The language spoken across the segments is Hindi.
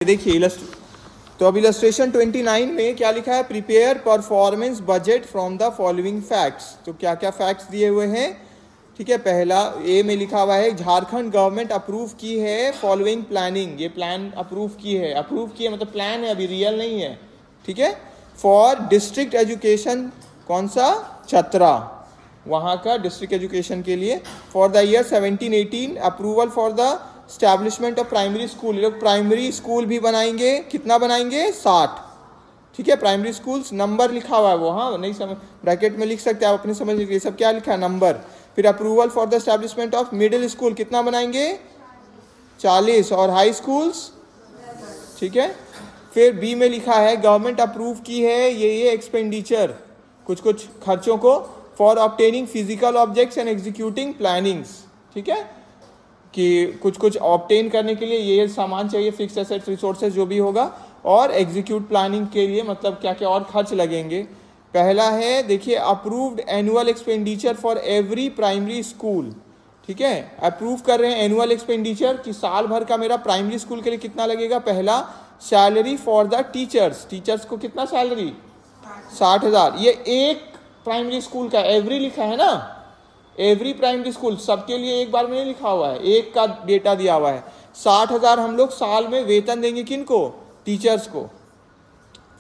देखिए तो अब इलस्ट्रेशन 29 में क्या लिखा है, prepare performance budget from the following facts. तो क्या क्या फैक्ट्स दिए हुए हैं, ठीक है। पहला ए में लिखा हुआ है झारखंड गवर्नमेंट अप्रूव की है फॉलोइंग प्लानिंग। ये प्लान अप्रूव की है, मतलब प्लान है, अभी रियल नहीं है, ठीक है। फॉर डिस्ट्रिक्ट एजुकेशन, कौन सा, चतरा, वहाँ का डिस्ट्रिक्ट एजुकेशन के लिए। For the year 17-18 approval for the establishment of primary school. ये लोग प्राइमरी स्कूल भी बनाएंगे, कितना बनाएंगे, 60, ठीक है। प्राइमरी स्कूल्स नंबर लिखा हुआ है वो, हाँ नहीं समझ, ब्रैकेट में लिख सकते हैं आप अपने समझ लीजिए, सब क्या लिखा है, नंबर। फिर approval for the establishment of middle school, कितना बनाएंगे, 40, और हाई स्कूल्स, ठीक है। फिर बी में लिखा है गवर्नमेंट अप्रूव की है ये एक्सपेंडिचर, कुछ कुछ खर्चों को, for obtaining physical objects and executing plannings, ठीक है, कि कुछ कुछ ऑब्टेन करने के लिए ये सामान चाहिए, फिक्स एसेट्स, रिसोर्सेज जो भी होगा, और एग्जीक्यूट प्लानिंग के लिए मतलब क्या क्या और खर्च लगेंगे। पहला है देखिए approved annual expenditure for every primary school, ठीक है। अप्रूव कर रहे हैं एनुअल एक्सपेंडिचर कि साल भर का मेरा प्राइमरी स्कूल के लिए कितना लगेगा। पहला सैलरी फॉर द टीचर्स को कितना सैलरी, 60,000। ये एक प्राइमरी स्कूल का, एवरी लिखा है ना, एवरी प्राइमरी स्कूल, सबके लिए एक बार में नहीं लिखा हुआ है, एक का डेटा दिया हुआ है। 60,000 हम लोग साल में वेतन देंगे, किनको, टीचर्स को।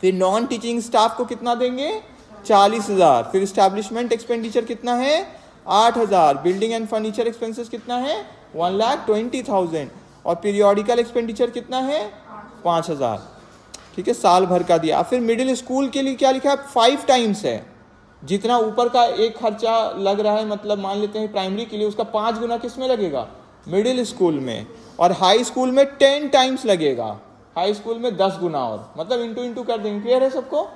फिर नॉन टीचिंग स्टाफ को कितना देंगे, 40,000। फिर स्टैब्लिशमेंट एक्सपेंडिचर कितना है, 8,000। बिल्डिंग एंड फर्नीचर एक्सपेंसेस कितना है, 1,20,000। और पीरियोडिकल एक्सपेंडिचर कितना है, 5,000, ठीक है, साल भर का दिया। फिर मिडिल स्कूल के लिए क्या लिखा है, 5 टाइम्स है, जितना ऊपर का एक खर्चा लग रहा है, मतलब मान लेते हैं प्राइमरी के लिए, उसका 5 गुना किस में लगेगा, मिडिल स्कूल में। और हाई स्कूल में 10 टाइम्स लगेगा, हाई स्कूल में 10 गुना, और मतलब इंटू कर देंगे। क्लियर है सबको।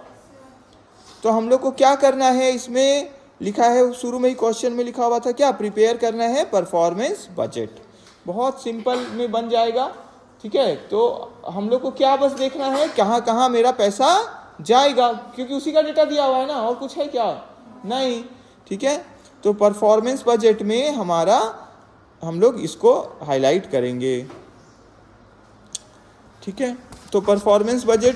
तो हम लोग को क्या करना है, इसमें लिखा है शुरू में ही क्वेश्चन में लिखा हुआ था क्या, प्रिपेयर करना है परफॉर्मेंस बजट। बहुत सिंपल में बन जाएगा, ठीक है। तो हम लोग को क्या बस देखना है कहाँ कहाँ मेरा पैसा जाएगा, क्योंकि उसी का डेटा दिया हुआ है ना, और कुछ है क्या, नहीं, ठीक है। तो परफॉर्मेंस बजट में हमारा हम लोग इसको हाईलाइट करेंगे, ठीक है। तो परफॉर्मेंस बजट,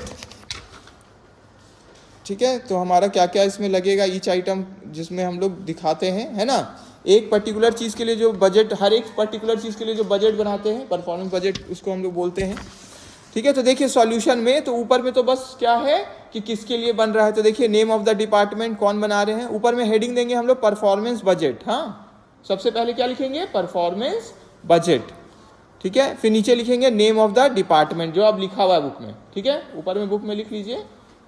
ठीक है, तो हमारा क्या क्या इसमें लगेगा, ईच आइटम जिसमें हम लोग दिखाते हैं, है ना, एक पर्टिकुलर चीज़ के लिए जो बजट, हर एक पर्टिकुलर चीज़ के लिए जो बजट बनाते हैं, परफॉर्मेंस बजट उसको हम लोग बोलते हैं, ठीक है। तो देखिए सॉल्यूशन में, तो ऊपर में तो बस क्या है कि किसके लिए बन रहा है, तो देखिए नेम ऑफ द डिपार्टमेंट, कौन बना रहे हैं, ऊपर में हेडिंग देंगे हम लोग परफॉर्मेंस बजट, हाँ, सबसे पहले क्या लिखेंगे, परफॉर्मेंस बजट, ठीक है। फिर नीचे लिखेंगे नेम ऑफ द डिपार्टमेंट, जो अब लिखा हुआ है बुक में, ठीक है, ऊपर में बुक में लिख लीजिए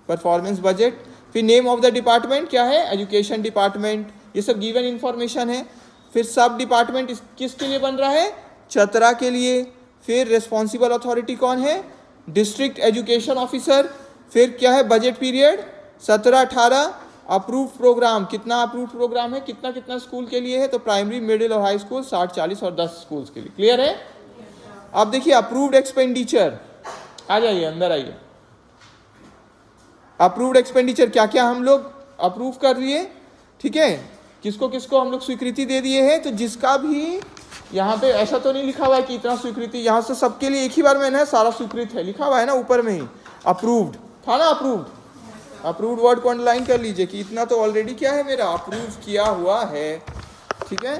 परफॉर्मेंस बजट। फिर नेम ऑफ द डिपार्टमेंट क्या है, एजुकेशन डिपार्टमेंट, ये सब गिवन इन्फॉर्मेशन है। फिर सब डिपार्टमेंट किसके लिए बन रहा है, चतरा के लिए। फिर रिस्पॉन्सिबल अथॉरिटी कौन है, डिस्ट्रिक्ट एजुकेशन ऑफिसर। फिर क्या है, बजट पीरियड 17-18। अप्रूव प्रोग्राम, कितना अप्रूव प्रोग्राम है, कितना कितना स्कूल के लिए है, तो प्राइमरी, मिडिल और हाई स्कूल 60-40 और 10 स्कूल्स के लिए। क्लियर है। अब देखिए अप्रूव्ड एक्सपेंडिचर, आ जाइए अंदर आइए। अप्रूव्ड एक्सपेंडिचर क्या क्या हम लोग अप्रूव कर दिए, ठीक है, किसको किसको हम लोग स्वीकृति दे दिए हैं। तो जिसका भी यहाँ पे ऐसा तो नहीं लिखा हुआ है कि इतना स्वीकृति, यहाँ से सबके लिए एक ही बार में ना सारा स्वीकृत है, लिखा हुआ है ना ऊपर में ही, अप्रूव्ड था ना, अप्रूव्ड वर्ड को अंडरलाइन कर लीजिए कि इतना तो ऑलरेडी क्या है, मेरा अप्रूव किया हुआ है, ठीक है।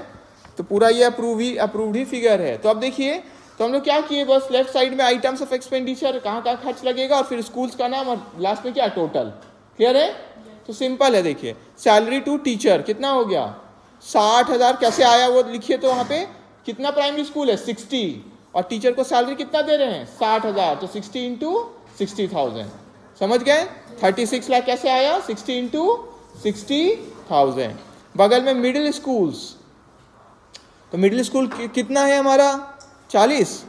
तो पूरा ये अप्रूव्ड ही फिगर है। तो अब देखिए, तो हम लोग क्या किए, बस लेफ्ट साइड में आइटम्स ऑफ एक्सपेंडिचर, कहाँ कहाँ खर्च लगेगा, और फिर स्कूल्स का नाम, और लास्ट में क्या, टोटल। क्लियर है। तो सिंपल है, देखिए सैलरी टू टीचर कितना हो गया, 60,000। कैसे आया वो लिखिए, तो वहाँ पे कितना प्राइमरी स्कूल है, 60, और टीचर को सैलरी कितना दे रहे हैं, 60,000, तो 60 इंटू 60,000, समझ गए। 36 लाख कैसे आया, 60 इंटू 60,000। बगल में मिडिल स्कूल्स, तो मिडिल स्कूल कितना है हमारा, 40,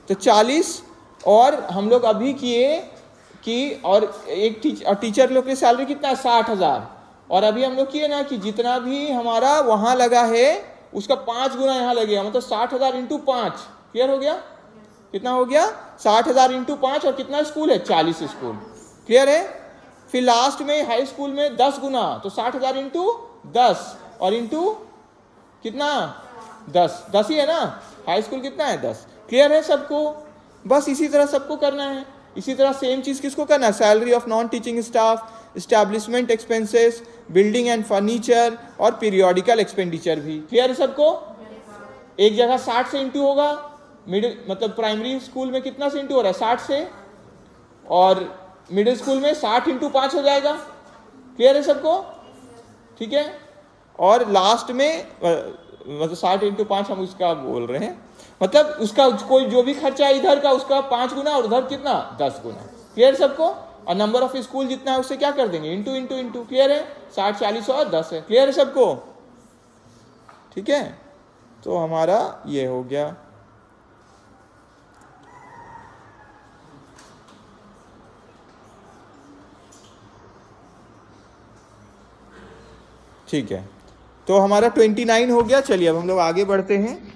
तो 40, और हम लोग अभी किए कि, और एक टीचर लोग की सैलरी कितना है, 60,000, और अभी हम लोग किए ना कि जितना भी हमारा वहाँ लगा है उसका 5 गुना यहाँ लगेगा, मतलब 60,000 इंटू 5। क्लियर हो गया, कितना हो गया, 60,000 इंटू 5, और कितना स्कूल है, 40 स्कूल। क्लियर है। फिर लास्ट में हाई स्कूल में 10 गुना, तो 60,000 इंटू 10, और इंटू कितना, 10 ही है ना, हाई स्कूल कितना है, 10। क्लियर है सबको। बस इसी तरह सबको करना है। इसी तरह सेम चीज़ किसको करना है, salary of non teaching staff, establishment expenses, building and furniture और पीरियोडिकल एक्सपेंडिचर भी। क्लियर है सबको? एक जगह 60 से इंटू होगा, मिडिल मतलब प्राइमरी स्कूल में कितना से इंटू हो रहा है 60 से, और मिडिल स्कूल में 60 इंटू 5 हो जाएगा। क्लियर है सबको? ठीक है। और लास्ट में मतलब 60 इंटू 5 हम उसका बोल रहे हैं, मतलब उसका कोई जो भी खर्चा है इधर का उसका 5 गुना और उधर कितना 10 गुना। क्लियर सबको? और नंबर ऑफ स्कूल जितना है उससे क्या कर देंगे, इंटू इंटू इंटू। क्लियर है? 60 40 और 10 है। क्लियर है सबको? ठीक है, तो हमारा ये हो गया। ठीक है, तो हमारा 29 हो गया। चलिए अब हम लोग आगे बढ़ते हैं।